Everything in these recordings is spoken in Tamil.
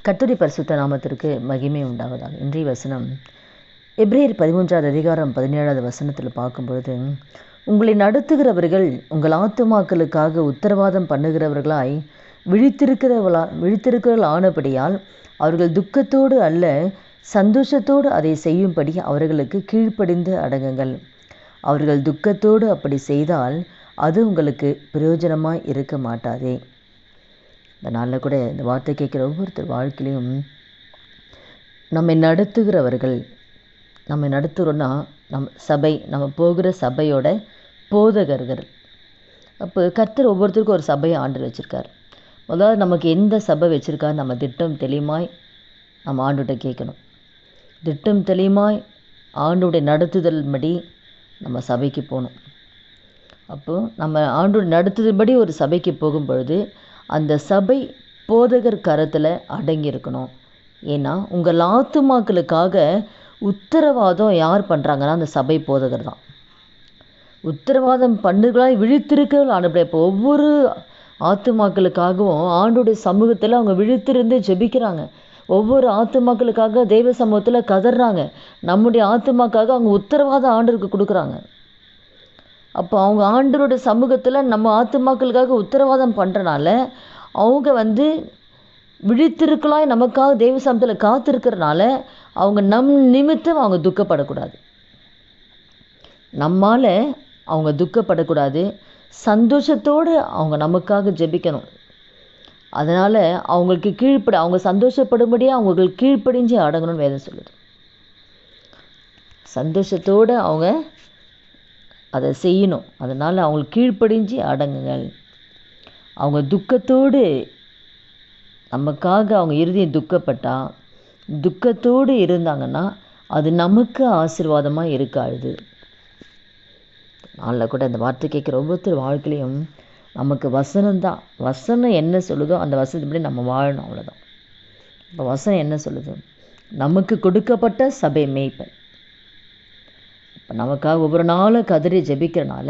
கர்த்தருடைய பரிசுத்த நாமத்திற்கு மகிமை உண்டாவதாக. இன்றைய வசனம் எபிரேயர் 13வது அதிகாரம் 17வது வசனத்தில் பார்க்கும்பொழுது, உங்களை நடத்துகிறவர்கள் உங்கள் ஆத்துமாக்களுக்காக உத்தரவாதம் பண்ணுகிறவர்களாய் விழித்திருக்கிறவர்கள் ஆனபடியால் அவர்கள் துக்கத்தோடு அல்ல சந்தோஷத்தோடு அதை செய்யும்படி அவர்களுக்கு கீழ்ப்படிந்து அடங்குங்கள். அவர்கள் துக்கத்தோடு அப்படி செய்தால் அது உங்களுக்கு பிரயோஜனமாய் இருக்க மாட்டாதே. இந்த நாளில் கூட இந்த வார்த்தை கேட்குற ஒவ்வொருத்தர் வாழ்க்கையிலையும் நம்மை நடத்துகிறோன்னா நம்ம போகிற சபையோட போதகர்கள். அப்போ கர்த்தர் ஒவ்வொருத்தருக்கும் ஒரு சபையை ஆண்டு வச்சுருக்கார். முதல்ல நமக்கு எந்த சபை வச்சுருக்கார் நம்ம திட்டம் தெளிவாய் நம்ம ஆண்டுகிட்ட கேட்கணும். திட்டம் தெளிவாய் ஆண்டுடைய நடத்துதல் படி நம்ம சபைக்கு போகணும். அப்போது நம்ம ஆண்டுடைய நடத்துதல்படி ஒரு சபைக்கு போகும்பொழுது அந்த சபை போதகர் கரத்தில் அடங்கி இருக்கணும். ஏன்னா உங்கள் ஆத்துமாக்களுக்காக உத்தரவாதம் யார் பண்ணுறாங்கன்னா அந்த சபை போதகர் தான். உத்தரவாதம் பண்ணுகளாய் விழித்திருக்க ஆண்டு. இப்போ ஒவ்வொரு ஆத்துமாக்களுக்காகவும் ஆண்டுடைய சமூகத்தில் அவங்க விழித்திருந்து ஜெபிக்கிறாங்க. ஒவ்வொரு ஆத்துமாக்களுக்காக தெய்வ சமூகத்தில் கதறாங்க. நம்முடைய ஆத்துமாக்காக அவங்க உத்தரவாதம் ஆண்டருக்கு கொடுக்குறாங்க. அப்போ அவங்க ஆண்டரோட சமூகத்தில் நம்ம ஆத்துமாக்களுக்காக உத்தரவாதம் பண்ணுறனால அவங்க விழித்திருக்கலாய் நமக்காக தெய்வ சமூகத்தில் காத்திருக்கிறனால அவங்க நிமித்தம் அவங்க துக்கப்படக்கூடாது. நம்மால் அவங்க துக்கப்படக்கூடாது. சந்தோஷத்தோடு அவங்க நமக்காக ஜெபிக்கணும். அதனால் அவங்களுக்கு அவங்க சந்தோஷப்படும்படியாக அவங்களுக்கு கீழ்ப்படிஞ்சு அடங்கணும்னு வேதம் சொல்லுது. சந்தோஷத்தோடு அவங்க அதை செய்யணும். அதனால் அவங்களுக்கு கீழ்ப்படிஞ்சு அடங்குங்கள். அவங்க துக்கத்தோடு நமக்காக அவங்க இருதயம் துக்கத்தோடு இருந்தாங்கன்னா அது நமக்கு ஆசீர்வாதமாக இருக்காது. நாளில் கூட இந்த வார்த்தை கேட்குற ஒவ்வொருத்தர் வாழ்க்கையிலையும் நமக்கு வசனம்தான். வசனம் என்ன சொல்லுதோ அந்த வசனத்துப்படி நம்ம வாழணும், அவ்வளோதான். இப்போ வசனம் என்ன சொல்லுது? நமக்கு கொடுக்கப்பட்ட சபை மேய்ப்பன். இப்போ நமக்காக ஒவ்வொரு நாளும் கதறி ஜெபிக்கிறனால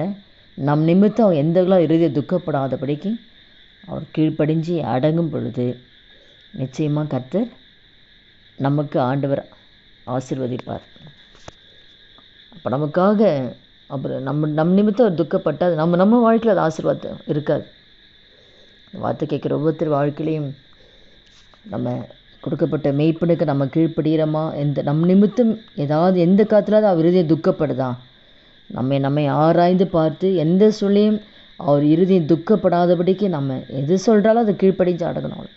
நம் நிமித்தம் அவன் எந்தவர்களாக இறுதியை துக்கப்படாதபடிக்கு அவர் கீழ்ப்படிஞ்சு அடங்கும் பொழுது நிச்சயமாக கர்த்தர் நமக்கு ஆண்டவர் ஆசீர்வதிப்பார். அப்போ நமக்காக அப்புறம் நம் நிமித்தம் அவர் துக்கப்பட்டால் நம்ம வாழ்க்கையில் அது ஆசீர்வாதம் இருக்காது. வார்த்தை கேட்குற ஒவ்வொருத்தர் வாழ்க்கையிலையும் நம்ம கொடுக்கப்பட்ட மெய்ப்பனுக்கு நம்ம கீழ்ப்படுகிறோமா? நம் நிமித்தம் எந்த காலத்தில் அவர் இருதயம் துக்கப்படுதா? நம்மை ஆராய்ந்து பார்த்து எந்த சொல்லியும் அவர் இருதயம் துக்கப்படாதபடிக்கு நம்ம எது சொல்கிறாலும் அதை கீழ்ப்படிஞ்சு அடங்கணும்.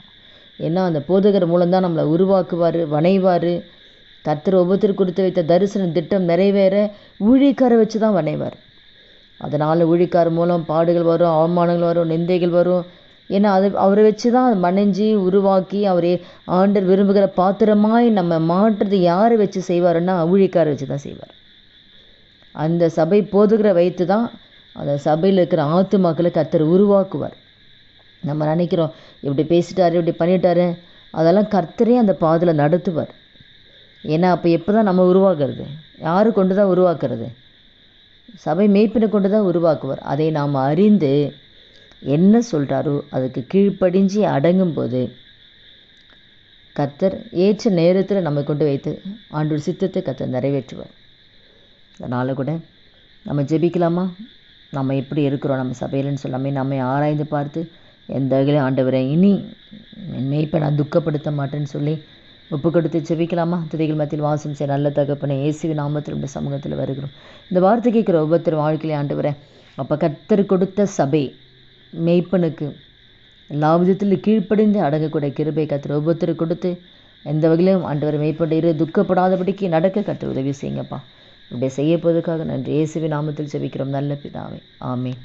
ஏன்னா அந்த போதகர் மூலம்தான் நம்மளை உருவாக்குவார், வணைவார். கர்த்தர் ஒவ்வொருத்தர் கொடுத்து வைத்த தரிசன திட்டம் நிறைவேற ஊழியக்காரை வச்சு தான் வணைவார். அதனால் ஊழியக்காரர் மூலம் பாடுகள் வரும், அவமானங்கள் வரும், நிந்தைகள் வரும். ஏன்னா அவரை வச்சு தான் மனைஞ்சி உருவாக்கி அவரே ஆண்டர் விரும்புகிற பாத்திரமாய் நம்ம மாற்றுறது யாரை வச்சு செய்வாருன்னா ஊழியக்காரை வச்சு தான் செய்வார். அந்த சபை போதுகிற வைத்து தான் அந்த சபையில் இருக்கிற ஆத்துமாக்களை கர்த்தர் உருவாக்குவார். நம்ம நினைக்கிறோம் இப்படி பேசிட்டாரு, இப்படி பண்ணிட்டாரு, அதெல்லாம் கர்த்தரே அந்த பாதையில் நடத்துவார். ஏன்னா அப்போ எப்போ தான் நம்ம உருவாக்குறது? யாரு கொண்டு தான் உருவாக்குறது? சபை மேய்ப்பினை கொண்டு தான் உருவாக்குவார். அதை நாம் அறிந்து என்ன சொல்கிறாரோ அதுக்கு கீழ்ப்படிஞ்சு அடங்கும்போது கர்த்தர் ஏற்ற நேரத்தில் நம்மை கொண்டு வைத்து ஆண்டவர் சித்தத்தை கர்த்தர் நிறைவேற்றுவார். அதனால் கூட நம்ம ஜெபிக்கலாமா? நம்ம எப்படி இருக்கிறோம் நம்ம சபையிலன்னு சொல்லாமல் நம்மை ஆராய்ந்து பார்த்து எந்த வகையிலும் ஆண்டவரை இனி மெய்ப்பை நான் துக்கப்படுத்த மாட்டேன்னு சொல்லி ஒப்பு கொடுத்து ஜெபிக்கலாமா? துதிகள் மத்தியில் வாசம் செய்ய நல்ல தகப்பனை இயேசுவின் நாமத்தில் இந்த சமூகத்தில் வருகிறோம். இந்த வார்த்தை கேட்குற ஒவ்வொருத்தர் வாழ்க்கையிலே ஆண்டவரை அப்போ கர்த்தர் கொடுத்த சபை மெய்ப்பனுக்கு எல்லா விதத்திலும் கீழ்ப்படிந்து அடங்கக்கூடிய கிருபை கர்த்தர் ஒவ்வொருத்தர் கொடுத்து எந்த வகையிலும் ஆண்டவர் மெய்ப்பண்டு துக்கப்படாதபடிக்கு நடக்க கர்த்தர் உதவி செய்யுங்கப்பா. இப்படி செய்ய போவதற்காக நன்றி. இயேசுவின் நாமத்தில் ஜெபிக்கிறோம் நல்ல பிதாவே, ஆமென்.